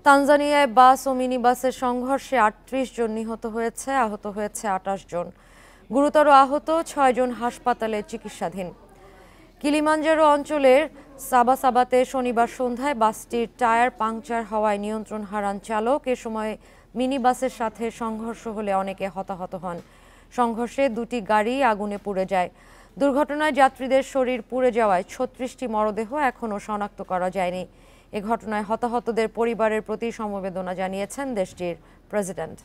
তানজানিয়ায় বাস ও মিনিবাসের সংঘর্ষে ৩৮ জন নিহত হয়েছে, আহত হয়েছে ২৮ জন। গুরুতর আহত ৬ জন হাসপাতালে চিকিৎসাধীন। কিলিমাঞ্জারো অঞ্চলের সাবাসাবাতে শনিবার সন্ধ্যায় বাসটির টায়ার পাংচার হওয়ায় নিয়ন্ত্রণ হারান চালক। এ সময় মিনিবাসের সাথে সংঘর্ষ হলে অনেকে হতাহত হন। সংঘর্ষে দুটি গাড়ি আগুনে পুড়ে যায়। দুর্ঘটনায় যাত্রীদের শরীর পুড়ে যাওয়ায় ৩৬টি মরদেহ এখনও শনাক্ত করা যায়নি। এ ঘটনায় হতাহতদের পরিবারের প্রতি সমবেদনা জানিয়েছেন দেশটির প্রেসিডেন্ট।